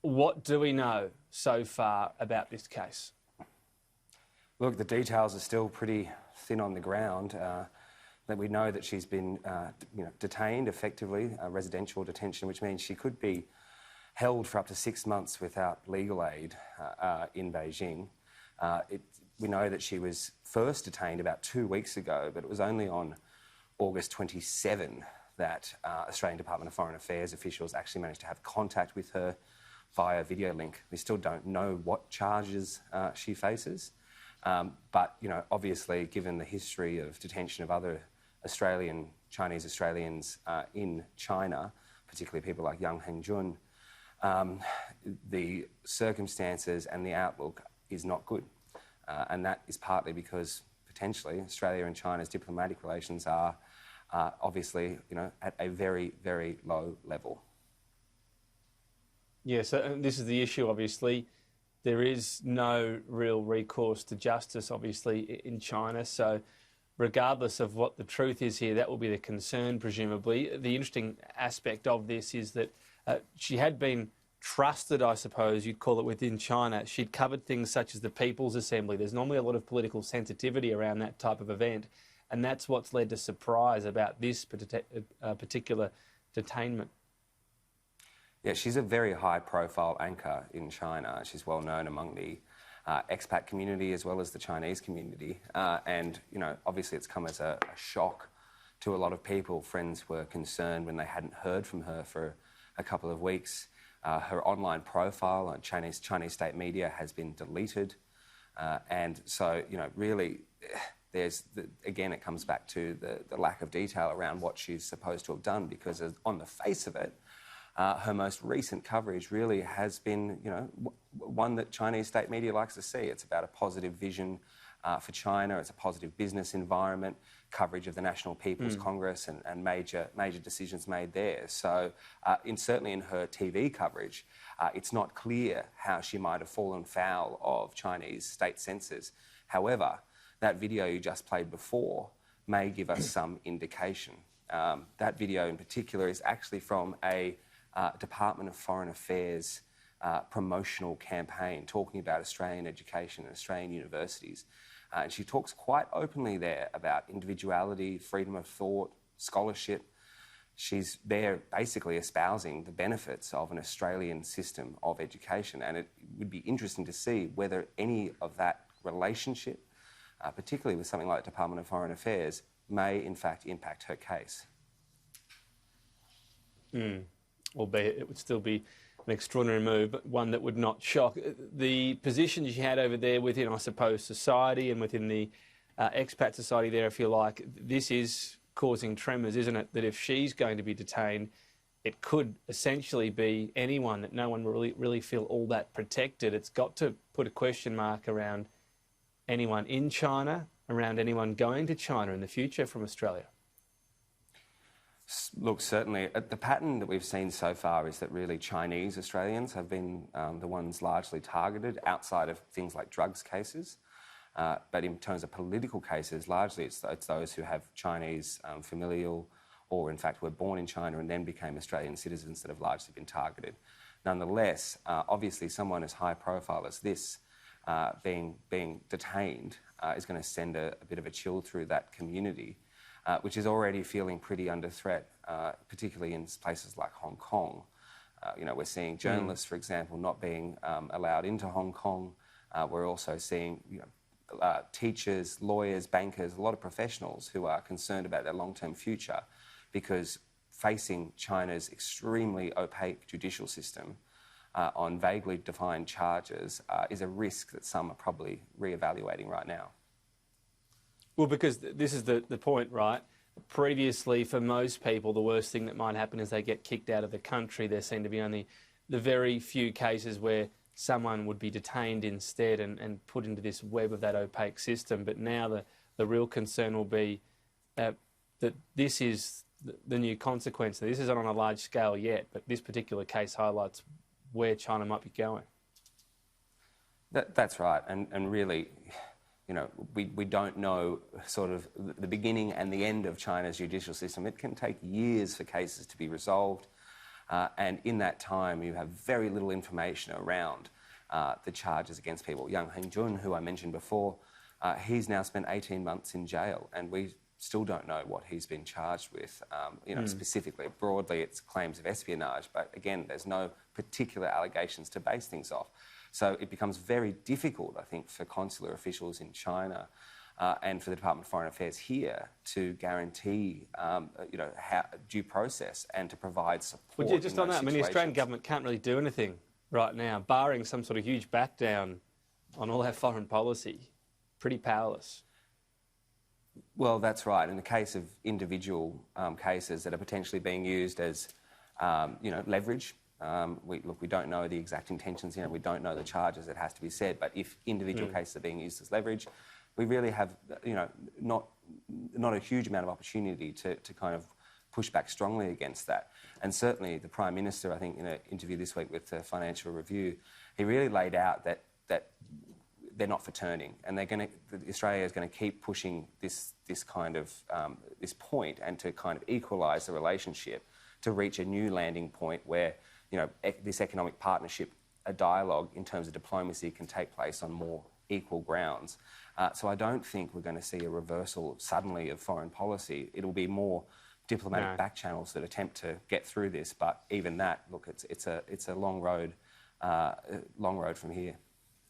What do we know so far about this case? Look, the details are still pretty thin on the ground. That we know that she's been detained effectively, residential detention, which means she could be held for up to 6 months without legal aid in Beijing. We know that she was first detained about 2 weeks ago, but it was only on August 27 that Australian Department of Foreign Affairs officials actually managed to have contact with her via video link. We still don't know what charges she faces, but obviously, given the history of detention of other Chinese Australians in China, particularly people like Yang Hengjun, the circumstances and the outlook is not good. And that is partly because, potentially, Australia and China's diplomatic relations are obviously, at a very, very low level. Yeah, so this is the issue, obviously. There is no real recourse to justice, obviously, in China. So regardless of what the truth is here, that will be the concern, presumably. The interesting aspect of this is that she had been trusted, I suppose you'd call it, within China. She'd covered things such as the People's Assembly. There's normally a lot of political sensitivity around that type of event, and that's what's led to surprise about this particular detainment. Yeah, she's a very high-profile anchor in China. She's well known among the expat community as well as the Chinese community. And, obviously it's come as a shock to a lot of people. Friends were concerned when they hadn't heard from her for a couple of weeks. Her online profile on Chinese state media has been deleted. And so, really, again, it comes back to the lack of detail around what she's supposed to have done, because on the face of it, her most recent coverage really has been, one that Chinese state media likes to see. It's about a positive vision for China. It's a positive business environment, coverage of the National People's Congress and major decisions made there. So certainly in her TV coverage, it's not clear how she might have fallen foul of Chinese state censors. However, that video you just played before may give us some indication. That video in particular is actually from a Department of Foreign Affairs promotional campaign talking about Australian education and Australian universities. And she talks quite openly there about individuality, freedom of thought, scholarship. She's there basically espousing the benefits of an Australian system of education. And it would be interesting to see whether any of that relationship, particularly with something like the Department of Foreign Affairs, may in fact impact her case. Albeit it would still be an extraordinary move, but one that would not shock. The position she had over there within, I suppose, society and within the expat society there, if you like, this is causing tremors, isn't it? That if she's going to be detained, it could essentially be anyone, that no one will really feel all that protected. It's got to put a question mark around anyone in China, around anyone going to China in the future from Australia. Look, certainly, the pattern that we've seen so far is that really Chinese Australians have been the ones largely targeted outside of things like drugs cases. But in terms of political cases, largely it's those who have Chinese familial or, in fact, were born in China and then became Australian citizens that have largely been targeted. Nonetheless, obviously someone as high profile as this being detained is going to send a bit of a chill through that community, which is already feeling pretty under threat, particularly in places like Hong Kong. We're seeing journalists, for example, not being allowed into Hong Kong. We're also seeing teachers, lawyers, bankers, a lot of professionals who are concerned about their long-term future because facing China's extremely opaque judicial system on vaguely defined charges is a risk that some are probably re-evaluating right now. Well, because this is the point, right? Previously, for most people, the worst thing that might happen is they get kicked out of the country. There seem to be only the very few cases where someone would be detained instead and put into this web of that opaque system. But now the real concern will be that this is the new consequence. This isn't on a large scale yet, but this particular case highlights where China might be going. That's right. And really, we don't know sort of the beginning and the end of China's judicial system. It can take years for cases to be resolved. And in that time, you have very little information around the charges against people. Young Hengjun, who I mentioned before, he's now spent 18 months in jail, and we still don't know what he's been charged with. Specifically, broadly, it's claims of espionage, but again, there's no particular allegations to base things off. So it becomes very difficult, I think, for consular officials in China and for the Department of Foreign Affairs here to guarantee, due process and to provide support. Well, just on that, I mean, the Australian government can't really do anything right now, barring some sort of huge backdown on all our foreign policy. Pretty powerless. Well, that's right. In the case of individual cases that are potentially being used as, leverage, we don't know the exact intentions here, and we don't know the charges, it has to be said. But if individual cases are being used as leverage, we really have, not a huge amount of opportunity to kind of push back strongly against that. And certainly the Prime Minister, I think, in an interview this week with the Financial Review, he really laid out that they're not for turning, and Australia is going to keep pushing this kind of this point, and to kind of equalise the relationship to reach a new landing point where this economic partnership, a dialogue in terms of diplomacy, can take place on more equal grounds. So I don't think we're going to see a reversal suddenly of foreign policy. It'll be more diplomatic back channels that attempt to get through this. But even that, look, it's a long road from here.